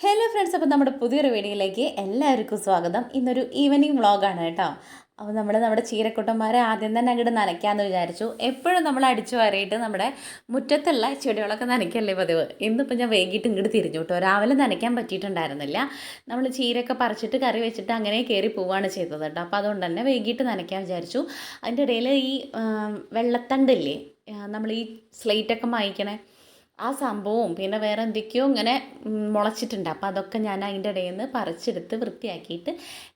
Hello friends, അപ്പോൾ നമ്മുടെ പുതിയൊരു വീഡിയോയിലേക്ക് എല്ലാവർക്കും സ്വാഗതം. ഇന്നൊരു ഈവനിങ് വ്ളോഗാണ് കേട്ടോ. അപ്പോൾ നമ്മുടെ ചീരക്കുട്ടന്മാരെ ആദ്യം തന്നെ അങ്ങോട്ട് നനയ്ക്കാമെന്ന് വിചാരിച്ചു. എപ്പോഴും നമ്മൾ അടിച്ചു വാരിയിട്ട് നമ്മുടെ മുറ്റത്തുള്ള ചെടികളൊക്കെ നനയ്ക്കല്ലേ പതിവ്. ഇന്നിപ്പോൾ ഞാൻ വൈകിട്ട് ഇങ്ങോട്ട് തിരിഞ്ഞു കേട്ടോ. രാവിലെ നനയ്ക്കാൻ പറ്റിയിട്ടുണ്ടായിരുന്നില്ല. നമ്മൾ ചീരയൊക്കെ പറിച്ചിട്ട് കറി വെച്ചിട്ട് അങ്ങനെ കയറി പോവുകയാണ് ചെയ്തത് കേട്ടോ. അപ്പോൾ അതുകൊണ്ട് തന്നെ വൈകിട്ട് നനയ്ക്കാൻ വിചാരിച്ചു. അതിൻ്റെ ഇടയിൽ ഈ വെള്ളത്തണ്ടില്ലേ, നമ്മൾ ഈ സ്ലേറ്റൊക്കെ മായ്ക്കണേ ആ സംഭവവും പിന്നെ വേറെ എന്തൊക്കെയോ ഇങ്ങനെ മുളച്ചിട്ടുണ്ട്. അപ്പോൾ അതൊക്കെ ഞാൻ അതിൻ്റെ ഇടയിൽ നിന്ന് പറിച്ചെടുത്ത് വൃത്തിയാക്കിയിട്ട്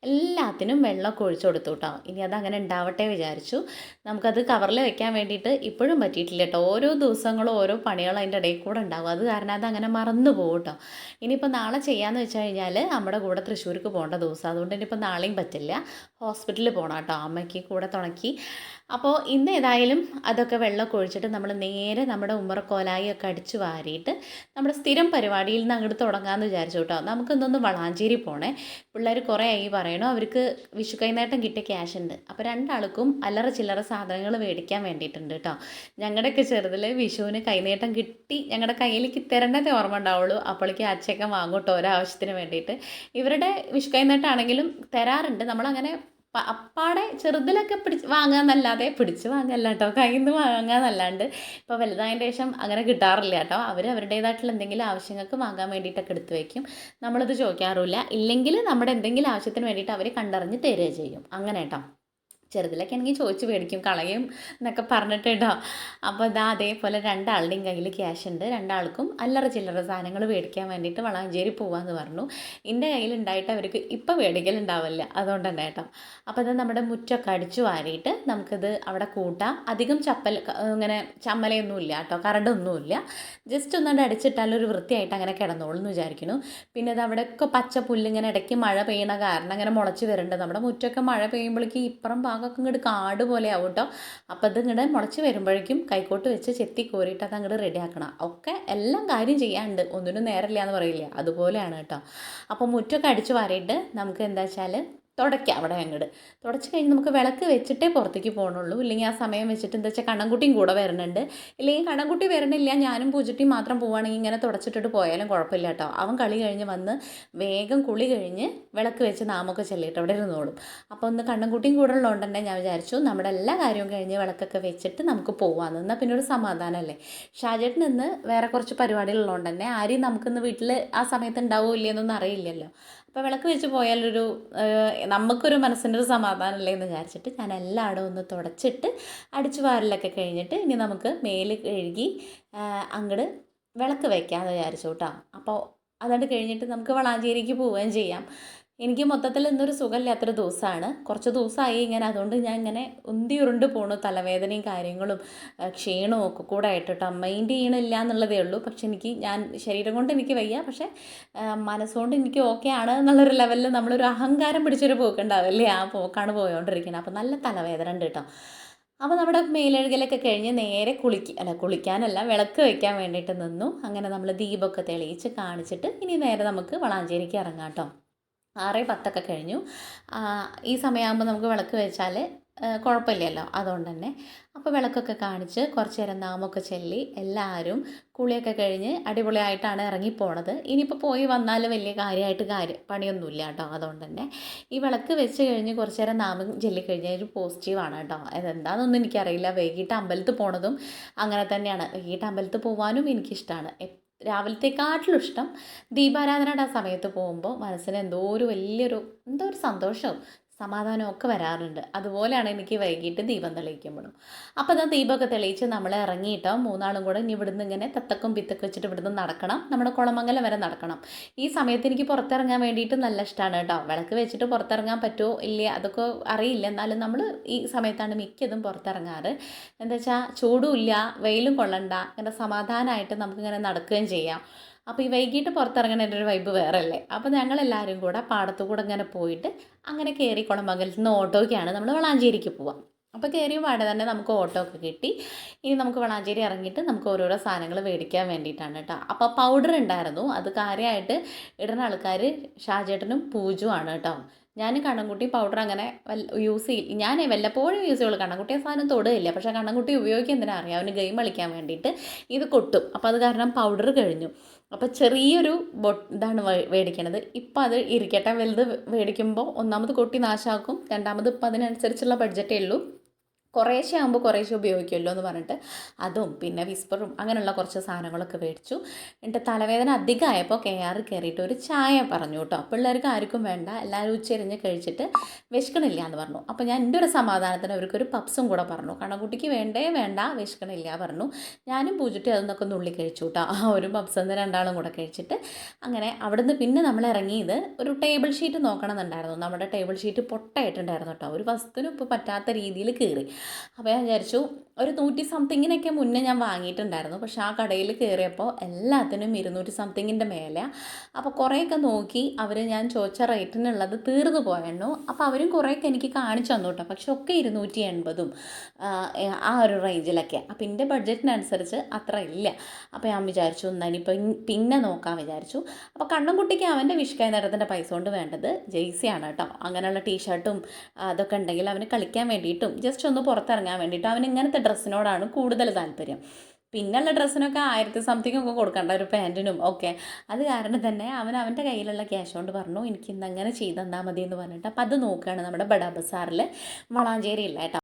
എല്ലാത്തിനും വെള്ളമൊക്കെ ഒഴിച്ചു കൊടുത്തു കേട്ടോ. ഇനി അതങ്ങനെ ഉണ്ടാവട്ടെ വിചാരിച്ചു. നമുക്കത് കവറിൽ വെക്കാൻ വേണ്ടിയിട്ട് ഇപ്പോഴും പറ്റിയിട്ടില്ല കേട്ടോ. ഓരോ ദിവസങ്ങളും ഓരോ പണികളും അതിൻ്റെ ഇടയിൽ കൂടെ ഉണ്ടാവും. അത് കാരണം അതങ്ങനെ മറന്നു പോകും കേട്ടോ. ഇനിയിപ്പോൾ നാളെ ചെയ്യാമെന്ന് വെച്ച് കഴിഞ്ഞാൽ നമ്മുടെ കൂടെ തൃശ്ശൂർക്ക് പോകേണ്ട ദിവസം, അതുകൊണ്ട് ഇനിയിപ്പോൾ നാളെയും പറ്റില്ല. ഹോസ്പിറ്റലിൽ പോകണം കേട്ടോ, അമ്മയ്ക്ക് കൂടെ തുണക്കി. അപ്പോൾ ഇന്ന് ഏതായാലും അതൊക്കെ വെള്ളമൊക്കെ ഒഴിച്ചിട്ട് നമ്മൾ നേരെ നമ്മുടെ ഉമ്മറക്കോലായി അടിച്ചു വാരിയിട്ട് നമ്മുടെ സ്ഥിരം പരിപാടിയിൽ നിന്ന് അങ്ങോട്ട് തുടങ്ങാമെന്ന് വിചാരിച്ചു കേട്ടോ. നമുക്കിന്നൊന്ന് വളാഞ്ചേരി പോണേ. പിള്ളേർ കുറേ ആയി പറയണു, അവർക്ക് വിഷു കൈനേട്ടം കിട്ടിയ ക്യാഷ് ഉണ്ട്. അപ്പോൾ രണ്ടാൾക്കും അല്ലറ ചില്ലറ സാധനങ്ങൾ മേടിക്കാൻ വേണ്ടിയിട്ടുണ്ട് കേട്ടോ. ഞങ്ങളുടെയൊക്കെ ചെറുതിൽ വിഷുവിന് കൈനേട്ടം കിട്ടി ഞങ്ങളുടെ കയ്യിലേക്ക് തരേണ്ടതേ ഓർമ്മ ഉണ്ടാവുള്ളൂ. അപ്പോഴേക്ക് അച്ഛക്കം വാങ്ങും കേട്ടോ, ഒരാവശ്യത്തിന് വേണ്ടിയിട്ട്. ഇവരുടെ വിഷു കൈനേട്ടമാണെങ്കിലും തരാറുണ്ട്. നമ്മളങ്ങനെ അപ്പാടെ ചെറുതിലൊക്കെ വാങ്ങാന്നല്ലാതെ പിടിച്ച് വാങ്ങല്ല കേട്ടോ, കയ്യിൽ നിന്ന് വാങ്ങാന്നല്ലാണ്ട് ഇപ്പോൾ വലുതായതിൻ്റെ ശേഷം അങ്ങനെ കിട്ടാറില്ല കേട്ടോ. അവരുടേതായിട്ടുള്ള എന്തെങ്കിലും ആവശ്യങ്ങൾക്ക് വാങ്ങാൻ വേണ്ടിയിട്ടൊക്കെ എടുത്ത് വയ്ക്കും. നമ്മളത് ചോദിക്കാറില്ല. ഇല്ലെങ്കിൽ നമ്മുടെ എന്തെങ്കിലും ആവശ്യത്തിന് വേണ്ടിയിട്ട് അവർ കണ്ടറിഞ്ഞ് തരിക ചെയ്യും. അങ്ങനെ കേട്ടോ. ചെറുതിലൊക്കെ ആണെങ്കിൽ ചോദിച്ച് മേടിക്കും, കളയും എന്നൊക്കെ പറഞ്ഞിട്ട് കേട്ടോ. അപ്പോൾ ഇതാ അതേപോലെ രണ്ടാളുടെയും കയ്യിൽ ക്യാഷ് ഉണ്ട്. രണ്ടാൾക്കും അല്ലറ ചില്ലറ സാധനങ്ങൾ മേടിക്കാൻ വേണ്ടിയിട്ട് വളാഞ്ചേരി പോകാമെന്ന് പറഞ്ഞു. എൻ്റെ കയ്യിലുണ്ടായിട്ട് അവർക്ക് ഇപ്പോൾ മേടിക്കലുണ്ടാവില്ല, അതുകൊണ്ട് തന്നെ കേട്ടോ. അപ്പോൾ ഇത് നമ്മുടെ മുറ്റമൊക്കെ അടിച്ചു വാരിയിട്ട് നമുക്കിത് അവിടെ കൂട്ടാം. അധികം ഇങ്ങനെ ചമ്മലയൊന്നുമില്ല കേട്ടോ, കരടൊന്നുമില്ല. ജസ്റ്റ് ഒന്നുകൊണ്ട് അടിച്ചിട്ടാൽ ഒരു വൃത്തിയായിട്ട് അങ്ങനെ കിടന്നോളൂ എന്ന് വിചാരിക്കുന്നു. പിന്നെ ഇത് അവിടെയൊക്കെ പച്ച പുല്ലിങ്ങനെ ഇടയ്ക്ക് മഴ പെയ്യണ കാരണം അങ്ങനെ മുളച്ച് വരുന്നുണ്ട്. നമ്മുടെ മുറ്റമൊക്കെ മഴ പെയ്യുമ്പോഴേക്കും ഇപ്പുറം ഭാഗമൊക്കെ ഇങ്ങോട്ട് കാട് പോലെ ആവും കേട്ടോ. അപ്പോൾ അത് ഇങ്ങോട്ട് മുളച്ച് വരുമ്പോഴേക്കും കൈക്കോട്ട് വെച്ച് ചെത്തി കോരിയിട്ട് അത് അങ്ങോട്ട് റെഡിയാക്കണം. ഒക്കെ എല്ലാം കാര്യം ചെയ്യാനുണ്ട്, ഒന്നിനും നേരമില്ല എന്ന് പറയില്ല, അതുപോലെയാണ് കേട്ടോ. അപ്പോൾ മുറ്റമൊക്കെ അടിച്ചു വാരിയിട്ട് നമുക്ക് എന്താ വെച്ചാൽ തുടയ്ക്കാം. അവിടെ അങ്ങോട്ട് തുടച്ച് കഴിഞ്ഞ് നമുക്ക് വിളക്ക് വെച്ചിട്ടേ പുറത്തേക്ക് പോകണുള്ളൂ. ഇല്ലെങ്കിൽ ആ സമയം വെച്ചിട്ട് എന്താ വെച്ചാൽ കണ്ണൻകുട്ടിയും കൂടെ വരുന്നുണ്ട്. ഇല്ലെങ്കിൽ കണ്ണൻകുട്ടി വരണില്ല, ഞാനും പൂജട്ടിയും മാത്രം പോവുകയാണെങ്കിൽ ഇങ്ങനെ തുടച്ചിട്ടിട്ട് പോയാലും കുഴപ്പമില്ല കേട്ടോ. അവൻ കളി കഴിഞ്ഞ് വന്ന് വേഗം കുളി കഴിഞ്ഞ് വിളക്ക് വെച്ച് നാമൊക്കെ ചെല്ലിയിട്ട് അവിടെ ഇരുന്നോളും. അപ്പോൾ ഒന്ന് കണ്ണൻകുട്ടിയും കൂടെ ഉള്ളതുകൊണ്ട് തന്നെ ഞാൻ വിചാരിച്ചു നമ്മുടെ എല്ലാ കാര്യവും കഴിഞ്ഞ് വിളക്കൊക്കെ വെച്ചിട്ട് നമുക്ക് പോകാമെന്ന്. എന്നാൽ പിന്നെ ഒരു സമാധാനമല്ലേ. ഷാജേട്ടൻ ഇന്ന് വേറെ കുറച്ച് പരിപാടികളുള്ളതുകൊണ്ട് തന്നെ ആരെയും നമുക്കിന്ന് വീട്ടിൽ ആ സമയത്ത് ഉണ്ടാവുമോ ഇല്ലയെന്നൊന്നും അറിയില്ലല്ലോ. അപ്പോൾ വിളക്ക് വെച്ച് പോയാലൊരു നമുക്കൊരു മനസ്സിൻ്റെ ഒരു സമാധാനമല്ലേ എന്ന് വിചാരിച്ചിട്ട് ഞാൻ എല്ലായിടവും ഒന്ന് തുടച്ചിട്ട് അടിച്ചു വാരലൊക്കെ കഴിഞ്ഞിട്ട് ഇനി നമുക്ക് മേല് കഴുകി അങ്ങോട്ട് വിളക്ക് വയ്ക്കാമെന്ന് വിചാരിച്ചു കേട്ടോ. അപ്പോൾ അതുകൊണ്ട് കഴിഞ്ഞിട്ട് നമുക്ക് വളാഞ്ചേരിക്ക് പോവുകയും ചെയ്യാം. എനിക്ക് മൊത്തത്തിൽ ഇന്നൊരു സുഖമില്ലാത്തൊരു ദിവസമാണ്, കുറച്ച് ദിവസമായി ഇങ്ങനെ. അതുകൊണ്ട് ഞാൻ ഇങ്ങനെ ഉന്തി ഉരുണ്ട് പോണു, തലവേദനയും കാര്യങ്ങളും ക്ഷീണവും ഒക്കെ കൂടെ ആയിട്ട് കേട്ടോ. മൈൻഡ് ചെയ്യണില്ല എന്നുള്ളതേ ഉള്ളൂ. പക്ഷെ ശരീരം കൊണ്ട് എനിക്ക് വയ്യ, പക്ഷേ മനസ്സുകൊണ്ട് എനിക്ക് ഓക്കെ ആണ് എന്നുള്ളൊരു ലെവലിൽ നമ്മളൊരു അഹങ്കാരം പിടിച്ചൊരു പോക്കുണ്ടാവില്ലേ, ആ പോക്കാണ് പോയോണ്ടിരിക്കുന്നത്. അപ്പോൾ നല്ല തലവേദന ഉണ്ട് കേട്ടോ. അപ്പോൾ നമ്മുടെ മേലെഴുകലൊക്കെ കഴിഞ്ഞ് നേരെ കുളിക്കാനല്ല വിളക്ക് വയ്ക്കാൻ വേണ്ടിയിട്ട് നിന്നു. അങ്ങനെ നമ്മൾ ദീപമൊക്കെ തെളിയിച്ച് കാണിച്ചിട്ട് ഇനി നേരെ നമുക്ക് വളാഞ്ചേരിക്ക് ഇറങ്ങാം കേട്ടോ. 6:10 കഴിഞ്ഞു. ഈ സമയമാകുമ്പോൾ നമുക്ക് വിളക്ക് വെച്ചാൽ കുഴപ്പമില്ലല്ലോ, അതുകൊണ്ട് തന്നെ. അപ്പോൾ വിളക്കൊക്കെ കാണിച്ച് കുറച്ച് നേരം നാമൊക്കെ ചൊല്ലി എല്ലാവരും കുളിയൊക്കെ കഴിഞ്ഞ് അടിപൊളിയായിട്ടാണ് ഇറങ്ങിപ്പോണത്. ഇനിയിപ്പോൾ പോയി വന്നാൽ വലിയ പണിയൊന്നുമില്ല കേട്ടോ. അതുകൊണ്ട് തന്നെ ഈ വിളക്ക് വെച്ച് കഴിഞ്ഞ് കുറച്ച് നേരം നാമം ചൊല്ലിക്കഴിഞ്ഞാൽ ഒരു പോസിറ്റീവാണ് കേട്ടോ. അതെന്താണെന്നൊന്നും എനിക്കറിയില്ല. വൈകിട്ട് അമ്പലത്തിൽ പോണതും അങ്ങനെ തന്നെയാണ്. വൈകിട്ട് അമ്പലത്തിൽ പോകാനും എനിക്കിഷ്ടമാണ്. രാവിലത്തെക്കാട്ടിലും ഇഷ്ടം ദീപാരാധനയുടെ ആ സമയത്ത് പോകുമ്പോൾ മനസ്സിന് എന്തോ ഒരു സന്തോഷവും സമാധാനവും ഒക്കെ വരാറുണ്ട്. അതുപോലെയാണ് എനിക്ക് വൈകിട്ട് ദീപം തെളിയിക്കുമ്പോഴും. അപ്പോൾ അതാ ദീപമൊക്കെ തെളിയിച്ച് നമ്മൾ ഇറങ്ങിയിട്ടോ. മൂന്നാളും കൂടെ ഇനി ഇവിടുന്ന് ഇങ്ങനെ തത്തക്കും പിത്തക്കും വെച്ചിട്ട് ഇവിടുന്ന് നടക്കണം, നമ്മുടെ കുളമംഗലം വരെ നടക്കണം. ഈ സമയത്ത് എനിക്ക് പുറത്തിറങ്ങാൻ വേണ്ടിയിട്ട് നല്ല ഇഷ്ടമാണ് കേട്ടോ. വിളക്ക് വെച്ചിട്ട് പുറത്തിറങ്ങാൻ പറ്റുമോ ഇല്ല അതൊക്കെ അറിയില്ല, എന്നാലും നമ്മൾ ഈ സമയത്താണ് മിക്കതും പുറത്തിറങ്ങാറ്. എന്താ വെച്ചാൽ ചൂടും ഇല്ല, വെയിലും കൊള്ളണ്ട, ഇങ്ങനെ സമാധാനമായിട്ട് നമുക്കിങ്ങനെ നടക്കുകയും ചെയ്യാം. അപ്പോൾ ഈ വൈകിട്ട് പുറത്തിറങ്ങണ ഒരു വൈബ് വേറെ അല്ലേ. അപ്പോൾ ഞങ്ങളെല്ലാവരും കൂടെ പാടത്തു കൂടെ ഇങ്ങനെ പോയിട്ട് അങ്ങനെ കയറി കുളമംഗലത്ത് നിന്ന് ഓട്ടോയ്ക്കാണ് നമ്മൾ വളാഞ്ചേരിക്ക് പോവാം. അപ്പോൾ കയറിയ പാടെ തന്നെ നമുക്ക് ഓട്ടോ ഒക്കെ കിട്ടി. ഇനി നമുക്ക് വളാഞ്ചേരി ഇറങ്ങിയിട്ട് നമുക്ക് ഓരോരോ സാധനങ്ങൾ മേടിക്കാൻ വേണ്ടിയിട്ടാണ് കേട്ടോ. അപ്പോൾ പൗഡർ ഉണ്ടായിരുന്നു, അത് കാര്യമായിട്ട് ഇടുന്ന ആൾക്കാർ ഷാജേട്ടനും പൂജുമാണ് കേട്ടോ. ഞാൻ കണ്ണൻകുട്ടി പൗഡർ അങ്ങനെ യൂസ് ചെയ്യും, ഞാൻ വല്ലപ്പോഴും യൂസ് ചെയ്യുള്ളൂ. കണ്ണൻകുട്ടി ആ സാധനം തൊടുകയില്ല. പക്ഷേ കണ്ണൻകുട്ടി ഉപയോഗിക്കുക എന്തിനാ അറിയാം, അവന് ഗെയിം കളിക്കാൻ വേണ്ടിയിട്ട് ഇത് കൊട്ടും. അപ്പോൾ അത് കാരണം പൗഡർ കഴിഞ്ഞു. അപ്പോൾ ചെറിയൊരു ഇതാണ് മേടിക്കണത്. ഇപ്പം അത് ഇരിക്കട്ടെ, വലുത് മേടിക്കുമ്പോൾ ഒന്നാമത് കൊട്ടി നാശമാക്കും, രണ്ടാമത് ഇപ്പം അതിനനുസരിച്ചുള്ള ബഡ്ജറ്റേ ഉള്ളൂ. കുറേശ്ശെ ആകുമ്പോൾ കുറേശ്ശെ ഉപയോഗിക്കുമല്ലോ എന്ന് പറഞ്ഞിട്ട് അതും പിന്നെ വിസ്പറും അങ്ങനെയുള്ള കുറച്ച് സാധനങ്ങളൊക്കെ മേടിച്ചു. എന്നിട്ട് തലവേദന അധികമായപ്പോൾ KR കയറിയിട്ട് ഒരു ചായ പറഞ്ഞു കേട്ടോ. പിള്ളേർക്ക് ആർക്കും വേണ്ട, എല്ലാവരും ഉച്ചരിഞ്ഞ് കഴിച്ചിട്ട് വിശക്കണില്ല എന്ന് പറഞ്ഞു. അപ്പോൾ ഞാൻ എൻ്റെ ഒരു സമാധാനത്തിന് അവർക്കൊരു പപ്സും കൂടെ പറഞ്ഞു. കണ്ണക്കുട്ടിക്ക് വേണ്ട വിശക്കണില്ല പറഞ്ഞു. ഞാനും പൂജിട്ട് അതൊന്നൊക്കെ നുള്ളി കഴിച്ചു കേട്ടോ. ഒരു പപ്സ് എന്ന് രണ്ടാളും കൂടെ കഴിച്ചിട്ട് അങ്ങനെ അവിടുന്ന് പിന്നെ നമ്മൾ ഇറങ്ങിയത് ഒരു ടേബിൾ ഷീറ്റ് നോക്കണമെന്നുണ്ടായിരുന്നു. നമ്മുടെ ടേബിൾ ഷീറ്റ് പൊട്ടായിട്ടുണ്ടായിരുന്നു കേട്ടോ. ഒരു വസ്തുവിനും ഇപ്പോൾ പറ്റാത്ത രീതിയിൽ കയറി. അപ്പോൾ ഞാൻ വിചാരിച്ചു ഒരു 100 സംതിങ്ങിനൊക്കെ മുന്നേ ഞാൻ വാങ്ങിയിട്ടുണ്ടായിരുന്നു. പക്ഷേ ആ കടയിൽ കയറിയപ്പോൾ എല്ലാത്തിനും 200 സംതിങ്ങിൻ്റെ മേലെ. അപ്പോൾ കുറേയൊക്കെ നോക്കി അവർ ഞാൻ ചോദിച്ച റേറ്റിനുള്ളത് തീർന്നു പോയിരുന്നു. അപ്പോൾ അവരും കുറേയൊക്കെ എനിക്ക് കാണിച്ചു തന്നു കേട്ടോ. പക്ഷെ ഒക്കെ 280 ആ ഒരു റേഞ്ചിലൊക്കെ. അപ്പോൾ എൻ്റെ ബഡ്ജറ്റിനനുസരിച്ച് അത്ര ഇല്ല. അപ്പോൾ ഞാൻ വിചാരിച്ചു ഇനിയിപ്പോൾ പിന്നെ നോക്കാൻ വിചാരിച്ചു. അപ്പോൾ കണ്ണൻകുട്ടിക്ക് അവൻ്റെ വിഷ്കായ നേരത്തിൻ്റെ പൈസ കൊണ്ട് വേണ്ടത് ജെയ്സിയാണ് കേട്ടോ. അങ്ങനെയുള്ള ടീഷർട്ടും അതൊക്കെ ഉണ്ടെങ്കിൽ അവന് കളിക്കാൻ വേണ്ടിയിട്ടും ജസ്റ്റ് ഒന്ന് പുറത്തിറങ്ങാൻ വേണ്ടിയിട്ടും അവന് ഇങ്ങനത്തെ ഡ്രസ്സിനോടാണ് കൂടുതൽ താല്പര്യം. പിന്നെയുള്ള ഡ്രസ്സിനൊക്കെ 1000 സംതിങ് ഒക്കെ കൊടുക്കേണ്ട, ഒരു പാൻറ്റിനും ഒക്കെ. അത് കാരണം തന്നെ അവൻ്റെ കയ്യിലുള്ള ക്യാഷ് കൊണ്ട് പറഞ്ഞു എനിക്ക് ഇന്ന് അങ്ങനെ ചെയ്ത് തന്നാൽ മതി എന്ന് പറഞ്ഞിട്ട്. അപ്പോൾ അത് നോക്കുകയാണ് നമ്മുടെ ബഡാ ബസാറിൽ വളാഞ്ചേരി ഇല്ല കേട്ടോ.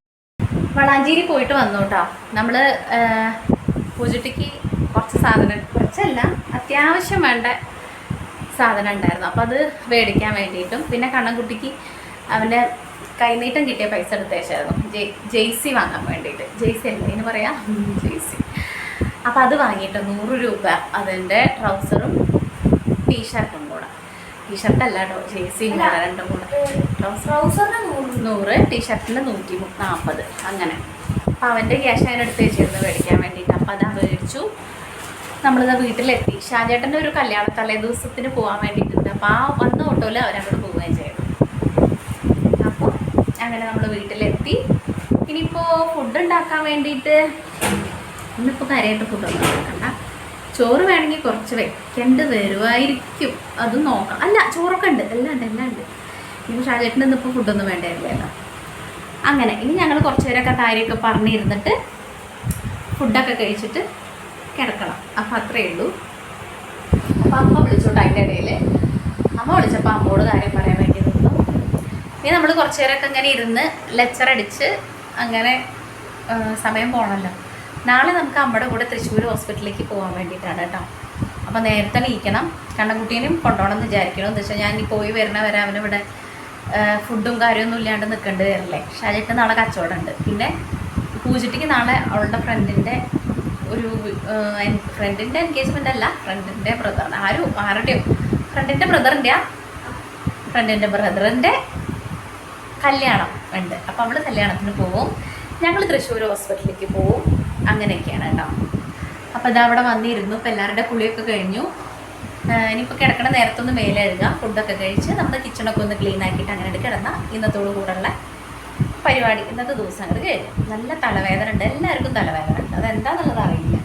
വളാഞ്ചേരി പോയിട്ട് വന്നു കേട്ടോ. നമ്മൾ പൂജട്ടിക്ക് കുറച്ച് സാധനം, കുറച്ചല്ല അത്യാവശ്യം വേണ്ട സാധനം ഉണ്ടായിരുന്നു. അപ്പോൾ അത് മേടിക്കാൻ വേണ്ടിയിട്ടും പിന്നെ കണ്ണൻകുട്ടിക്ക് അവൻ്റെ കൈനീട്ടം കിട്ടിയ പൈസ എടുത്തേച്ചായിരുന്നു ജെയ്സി വാങ്ങാൻ വേണ്ടിയിട്ട്. ജെയ്സി അല്ല ഇതിന് പറയാം, ജെയ്സി. അപ്പോൾ അത് വാങ്ങിയിട്ട് 100 രൂപ അതിൻ്റെ ട്രൗസറും ടീഷർട്ടും കൂടെ. ടീഷർട്ടല്ല കേട്ടോ, ജെയ്സി രണ്ടും കൂടെ. ട്രൗസറിന് 100, ടീഷർട്ടിന് 140 അങ്ങനെ. അപ്പോൾ അവൻ്റെ ക്യാഷ് അതിന് എടുത്ത് വെച്ചിരുന്നു മേടിക്കാൻ വേണ്ടിയിട്ട്. അപ്പോൾ അത് മേടിച്ചു. നമ്മളിത് വീട്ടിലെത്തി. ഷാജേട്ടൻ്റെ ഒരു കല്യാണ തലേ ദിവസത്തിന് പോകാൻ വേണ്ടിയിട്ടുണ്ട്. അപ്പോൾ ആ വന്ന ഓട്ടോയിൽ അവരങ്ങോട്ട് പോവുകയും ചെയ്തു. അപ്പോൾ അങ്ങനെ നമ്മൾ വീട്ടിലെത്തി. ഇനിയിപ്പോൾ ഫുഡ് ഉണ്ടാക്കാൻ വേണ്ടിയിട്ട് ഇന്നിപ്പോൾ കാര്യമായിട്ട് ഫുഡൊന്നും ഉണ്ടാക്കണ്ട. ചോറ് വേണമെങ്കിൽ കുറച്ച് വെക്കേണ്ടി വരുമായിരിക്കും, അതും നോക്കാം. അല്ല, ചോറൊക്കെ ഉണ്ട്, എല്ലാം ഉണ്ട്. ഇനി ഷാജേട്ടന് ഇന്നിപ്പോൾ ഫുഡൊന്നും വേണ്ടായിരുന്നല്ലോ. അങ്ങനെ ഇനി ഞങ്ങൾ കുറച്ച് പേരൊക്കെ കാര്യമൊക്കെ പറഞ്ഞിരുന്നിട്ട് ഫുഡൊക്കെ കഴിച്ചിട്ട് കിടക്കണം. അപ്പോൾ അത്രയേ ഉള്ളൂ. അപ്പോൾ അമ്മ വിളിച്ചോട്ടെ. അതിൻ്റെ ഇടയിൽ അമ്മ വിളിച്ചപ്പോൾ അമ്മോട് കാര്യം പറയാൻ വേണ്ടി നിന്നു. ഇനി നമ്മൾ കുറച്ച് നേരമൊക്കെ ഇങ്ങനെ ഇരുന്ന് ലെക്ചർ അടിച്ച് അങ്ങനെ സമയം പോകണമല്ലോ. നാളെ നമുക്ക് അമ്മയുടെ കൂടെ തൃശ്ശൂർ ഹോസ്പിറ്റലിലേക്ക് പോകാൻ വേണ്ടിയിട്ടാണ് കേട്ടോ. അപ്പോൾ നേരത്തെ എണീക്കണം. കണ്ണൻകുട്ടീനെയും കൊണ്ടുപോകണം എന്ന് വിചാരിക്കണം. എന്ന് വെച്ചാൽ ഞാൻ ഈ പോയി വരെ അവനിവിടെ ഫുഡും കാര്യമൊന്നും ഇല്ലാണ്ട് നിൽക്കേണ്ടി വരില്ലേ. ഷാജിട്ട് നാളെ കച്ചവടമുണ്ട്. പിന്നെ പൂജിട്ടിക്ക് നാളെ അവളുടെ ഫ്രണ്ടിൻ്റെ എൻഗേജ്മെൻ്റ് അല്ല, ഫ്രണ്ടിൻ്റെ ബ്രദർ ആരുടെയോ ഫ്രണ്ടിൻ്റെ ബ്രദറിൻ്റെ കല്യാണം ഉണ്ട്. അപ്പോൾ അവൾ കല്യാണത്തിന് പോവും, ഞങ്ങൾ തൃശ്ശൂർ ഹോസ്പിറ്റലിലേക്ക് പോവും. അങ്ങനെയൊക്കെയാണ് കേട്ടോ. അപ്പോൾ ഇത് അവിടെ വന്നിരുന്നു. ഇപ്പോൾ എല്ലാവരുടെ കുളിയൊക്കെ കഴിഞ്ഞു. ഇനിയിപ്പോൾ കിടക്കണ നേരത്തൊന്ന് മേലെ എഴുതുക, ഫുഡൊക്കെ കഴിച്ച് നമ്മുടെ കിച്ചണൊക്കെ ഒന്ന് ക്ലീൻ ആക്കിയിട്ട് അങ്ങനെ കിടന്നാൽ ഇന്നത്തോടു കൂടെയുള്ള പരിപാടി ഇന്നത്തെ ദിവസം അങ്ങോട്ട് കഴിഞ്ഞു. നല്ല തലവേദന ഉണ്ട്, എല്ലാവർക്കും തലവേദന ഉണ്ട്. അതെന്താണെന്നുള്ളത് അറിയില്ല.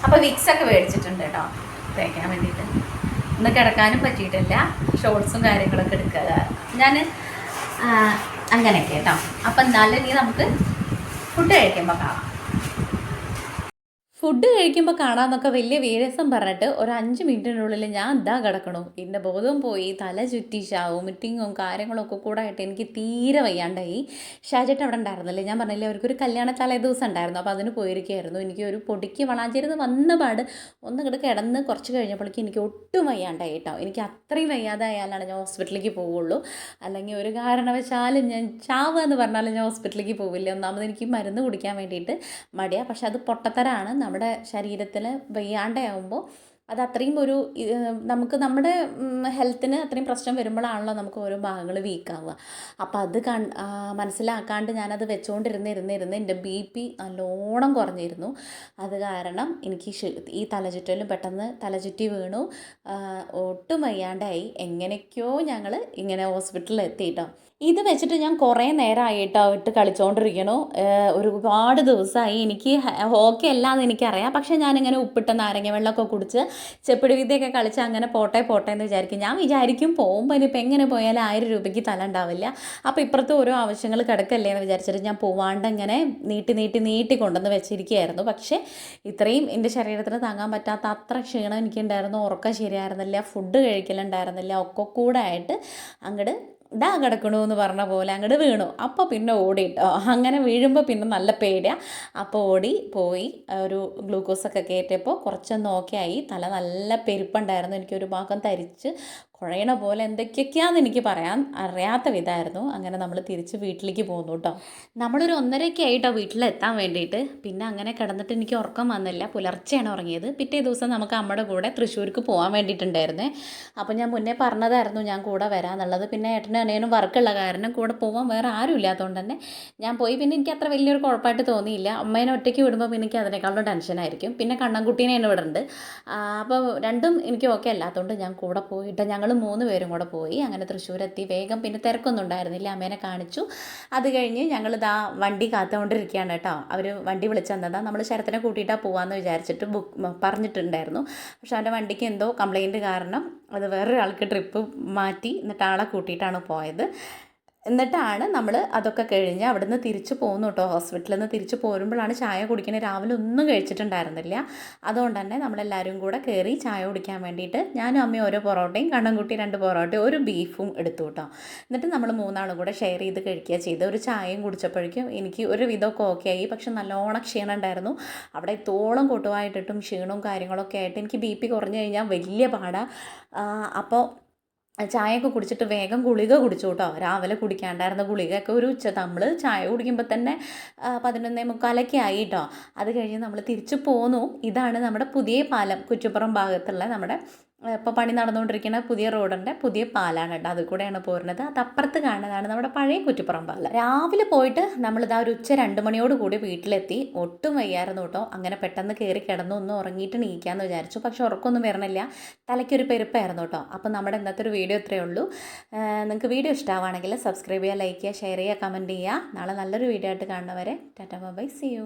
അപ്പോൾ വിക്സൊക്കെ മേടിച്ചിട്ടുണ്ട് കേട്ടോ തേക്കാൻ വേണ്ടിയിട്ട്. ഇന്ന് കിടക്കാനും പറ്റിയിട്ടില്ല. ഷോർട്സും കാര്യങ്ങളൊക്കെ എടുക്കുക ഞാൻ അങ്ങനെയൊക്കെ കേട്ടോ. അപ്പം എന്നാലും ഇനി നമുക്ക് ഫുഡ് കഴിക്കുമ്പോൾ കാണാം. ഫുഡ് കഴിക്കുമ്പോൾ കാണാമെന്നൊക്കെ വലിയ വീരസം പറഞ്ഞിട്ട് ഒരു 5 മിനിറ്റിനുള്ളിൽ ഞാൻ ഇതാ കിടക്കണു. എൻ്റെ ബോധം പോയി, തല ചുറ്റി, വോമിറ്റിങ്ങും കാര്യങ്ങളൊക്കെ കൂടെ ആയിട്ട് എനിക്ക് തീരെ വയ്യാണ്ടായി. ഷാജേട്ടൻ അവിടെ ഉണ്ടായിരുന്നില്ലേ, ഞാൻ പറഞ്ഞില്ലേ അവർക്കൊരു കല്യാണ തലേ ദിവസം ഉണ്ടായിരുന്നു. അപ്പോൾ അതിന് പോയിരിക്കുകയായിരുന്നു. എനിക്ക് ഒരു പൊടിക്ക് വളാഞ്ചേരിന്ന് വന്ന പാട് ഒന്നിങ്ങോട്ട് കിടന്ന് കുറച്ച് കഴിഞ്ഞപ്പോഴേക്കും എനിക്ക് ഒട്ടും വയ്യാണ്ടായി കേട്ടോ. എനിക്ക് അത്രയും വയ്യാതായാലാണ് ഞാൻ ഹോസ്പിറ്റലിലേക്ക് പോവുള്ളൂ. അല്ലെങ്കിൽ ഒരു കാരണവശാലും ഞാൻ ചാവുക എന്ന് പറഞ്ഞാലും ഞാൻ ഹോസ്പിറ്റലിലേക്ക് പോവില്ല. ഒന്നാമത് എനിക്ക് മരുന്ന് കുടിക്കാൻ വേണ്ടിയിട്ട് മടിയാണ്. പക്ഷെ അത് പൊട്ടത്തരാണ്. നമ്മുടെ ശരീരത്തിൽ വയ്യാണ്ടാവുമ്പോൾ അത് അത്രയും ഒരു നമുക്ക് നമ്മുടെ ഹെൽത്തിന് അത്രയും പ്രശ്നം വരുമ്പോഴാണല്ലോ നമുക്ക് ഓരോ ഭാഗങ്ങൾ വീക്കാവുക. അപ്പോൾ അത് മനസ്സിലാക്കാണ്ട് ഞാനത് വെച്ചുകൊണ്ടിരുന്ന് എൻ്റെ BP നല്ലോണം കുറഞ്ഞിരുന്നു. അത് കാരണം എനിക്ക് ഈ തലചുറ്റലും പെട്ടെന്ന് തലചുറ്റി വീണു, ഒട്ടും വയ്യാണ്ടായി. എങ്ങനെയൊക്കെയോ ഞങ്ങൾ ഇങ്ങനെ ഹോസ്പിറ്റലിൽ എത്തിയിട്ടോ. ഇത് വെച്ചിട്ട് ഞാൻ കുറേ നേരമായിട്ടോ ഇട്ട് കളിച്ചുകൊണ്ടിരിക്കണു. ഒരുപാട് ദിവസമായി. എനിക്ക് ഓക്കെ അല്ലാന്ന് എനിക്കറിയാം. പക്ഷേ ഞാനിങ്ങനെ ഉപ്പിട്ട നാരങ്ങ വെള്ളമൊക്കെ കുടിച്ച് ചെപ്പിടി വിദ്യയൊക്കെ കളിച്ച് അങ്ങനെ പോട്ടെ പോട്ടെ എന്ന് വിചാരിക്കും. ഞാൻ വിചാരിക്കും പോകുമ്പോൾ ഇനിയിപ്പോൾ എങ്ങനെ പോയാലും 1000 രൂപയ്ക്ക് തല ഉണ്ടാവില്ല. അപ്പോൾ ഇപ്പുറത്ത് ഓരോ ആവശ്യങ്ങൾ കിടക്കല്ലേ എന്ന് വിചാരിച്ചിട്ട് ഞാൻ പോവാണ്ട് ഇങ്ങനെ നീട്ടി കൊണ്ടുവന്ന് വെച്ചിരിക്കുകയായിരുന്നു. പക്ഷേ ഇത്രയും എൻ്റെ ശരീരത്തിന് താങ്ങാൻ പറ്റാത്ത അത്ര ക്ഷീണം എനിക്കുണ്ടായിരുന്നു. ഉറക്കം ശരിയായിരുന്നില്ല, ഫുഡ് കഴിക്കലുണ്ടായിരുന്നില്ല, ഒക്കെ കൂടെ ആയിട്ട് അങ്ങോട്ട് ഇതാ കിടക്കണു എന്ന് പറഞ്ഞ പോലെ അങ്ങോട്ട് വീണു. അപ്പോൾ പിന്നെ ഓടിട്ടോ. അങ്ങനെ വീഴുമ്പോൾ പിന്നെ നല്ല പേടിയാണ്. അപ്പോൾ ഓടി പോയി ഒരു ഗ്ലൂക്കോസൊക്കെ കയറ്റിയപ്പോൾ കുറച്ചൊന്ന് ഓക്കെ ആയി. തല നല്ല പെരുപ്പുണ്ടായിരുന്നു. എനിക്കൊരു ഭാഗം തരിച്ച് കുഴയണ പോലെ എന്തൊക്കെയൊക്കെയാണെന്ന് എനിക്ക് പറയാൻ അറിയാത്ത വിധമായിരുന്നു. അങ്ങനെ നമ്മൾ തിരിച്ച് വീട്ടിലേക്ക് പോന്നു കേട്ടോ. നമ്മളൊരു 1:30 ആയിട്ടോ വീട്ടിലെത്താൻ വേണ്ടിയിട്ട്. പിന്നെ അങ്ങനെ കിടന്നിട്ട് എനിക്ക് ഉറക്കം വന്നില്ല. പുലർച്ചെയാണ് ഉറങ്ങിയത്. പിറ്റേ ദിവസം നമുക്ക് അമ്മയുടെ കൂടെ തൃശ്ശൂർക്ക് പോകാൻ വേണ്ടിയിട്ടുണ്ടായിരുന്നേ. അപ്പോൾ ഞാൻ മുന്നേ പറഞ്ഞതായിരുന്നു ഞാൻ കൂടെ വരാമെന്നുള്ളത്. പിന്നെ ഏട്ടനും അനിയനും വർക്കുള്ള കാരണം കൂടെ പോകാൻ വേറെ ആരും ഇല്ലാത്തതുകൊണ്ട് തന്നെ ഞാൻ പോയി. പിന്നെ എനിക്ക് അത്ര വലിയൊരു കുഴപ്പമായിട്ട് തോന്നിയില്ല. അമ്മേനെ ഒറ്റയ്ക്ക് വിടുമ്പോൾ പിന്നെ എനിക്ക് അതിനേക്കാളും ടെൻഷനായിരിക്കും. പിന്നെ കണ്ണൻകുട്ടീനെ തന്നെ വിടുന്നുണ്ട്. അപ്പോൾ രണ്ടും എനിക്ക് ഓക്കെ അല്ലാത്തതുകൊണ്ട് ഞാൻ കൂടെ പോയിട്ട് ഞങ്ങൾ 3 പേരും കൂടെ പോയി. അങ്ങനെ തൃശ്ശൂരെത്തി. വേഗം പിന്നെ തിരക്കൊന്നും ഉണ്ടായിരുന്നില്ല. അമ്മേനെ കാണിച്ചു. അത് കഴിഞ്ഞ് ഞങ്ങളിതാ വണ്ടി കാത്തുകൊണ്ടിരിക്കുകയാണ് കേട്ടോ. അവർ വണ്ടി വിളിച്ചു തന്നതാണ്. നമ്മൾ ശരത്തിനെ കൂട്ടിയിട്ടാണ് പോകാമെന്ന് വിചാരിച്ചിട്ട് പറഞ്ഞിട്ടുണ്ടായിരുന്നു. പക്ഷെ അവൻ്റെ വണ്ടിക്ക് എന്തോ കംപ്ലൈൻറ്റ് കാരണം അത് വേറൊരാൾക്ക് ട്രിപ്പ് മാറ്റി എന്നിട്ട് ആളെ കൂട്ടിയിട്ടാണ് പോയത്. എന്നിട്ടാണ് നമ്മൾ അതൊക്കെ കഴിഞ്ഞ് അവിടുന്ന് തിരിച്ച് പോന്നു കേട്ടോ. ഹോസ്പിറ്റലിൽ നിന്ന് തിരിച്ച് പോരുമ്പോഴാണ് ചായ കുടിക്കുന്നത്. രാവിലെ ഒന്നും കഴിച്ചിട്ടുണ്ടായിരുന്നില്ല. അതുകൊണ്ട് തന്നെ നമ്മളെല്ലാവരും കൂടെ കയറി ചായ കുടിക്കാൻ വേണ്ടിയിട്ട് ഞാനും അമ്മയും ഓരോ പൊറോട്ടയും കണ്ണൻകുട്ടി 2 പൊറോട്ടയും ഒരു ബീഫും എടുത്തു കേട്ടോ. എന്നിട്ട് നമ്മൾ 3 ആളും കൂടെ ഷെയർ ചെയ്ത് കഴിക്കുക ചെയ്ത്. ഒരു ചായയും കുടിച്ചപ്പോഴേക്കും എനിക്ക് ഒരു വിധമൊക്കെ ഓക്കെ ആയി. പക്ഷെ നല്ലോണം ക്ഷീണം ഉണ്ടായിരുന്നു. അവിടെ തോളം കൊട്ടുവായിട്ടിട്ടും ക്ഷീണവും കാര്യങ്ങളൊക്കെ ആയിട്ട് എനിക്ക് BP കുറഞ്ഞു കഴിഞ്ഞാൽ വലിയ പാടാണ്. അപ്പോൾ ചായയൊക്കെ കുടിച്ചിട്ട് വേഗം ഗുളിക കുടിച്ചു കേട്ടോ. രാവിലെ കുടിക്കാണ്ടായിരുന്ന ഗുളികയൊക്കെ ഒരു നമ്മൾ ചായ കുടിക്കുമ്പോൾ തന്നെ 11:45 ആയി കേട്ടോ. അത് കഴിഞ്ഞ് നമ്മൾ തിരിച്ചു പോന്നു. ഇതാണ് നമ്മുടെ പുതിയ പാലം. കുറ്റിപ്പുറം ഭാഗത്തുള്ള നമ്മുടെ ഇപ്പോൾ പണി നടന്നുകൊണ്ടിരിക്കുന്ന പുതിയ റോഡിൻ്റെ പുതിയ പാലാണ് കേട്ടോ. അതിൽ കൂടെയാണ് പോരുന്നത്. അത് അപ്പുറത്ത് കാണുന്നതാണ് നമ്മുടെ പഴയ കുറ്റിപ്പുറം പാലം. രാവിലെ പോയിട്ട് നമ്മളിതാ ഒരു ഉച്ച 2 മണിയോട് കൂടി വീട്ടിലെത്തി. ഒട്ടും വയ്യായിരുന്നു കേട്ടോ. അങ്ങനെ പെട്ടെന്ന് കയറി കിടന്നു ഒന്ന് ഉറങ്ങിയിട്ട് നീക്കാമെന്ന് വിചാരിച്ചു. പക്ഷെ ഉറക്കമൊന്നും വരണില്ല. തലയ്ക്കൊരു പെരുപ്പായിരുന്നു കേട്ടോ. അപ്പോൾ നമ്മുടെ ഇന്നത്തെ ഒരു വീഡിയോ ഇത്രയേ ഉള്ളൂ. നിങ്ങൾക്ക് വീഡിയോ ഇഷ്ടമാണെങ്കിൽ സബ്സ്ക്രൈബ് ചെയ്യുക, ലൈക്ക് ചെയ്യുക, ഷെയർ ചെയ്യുക, കമൻറ്റ് ചെയ്യുക. നാളെ നല്ലൊരു വീഡിയോ ആയിട്ട് കാണുന്നവരെ ടാറ്റാ ബൈ, സീ യു.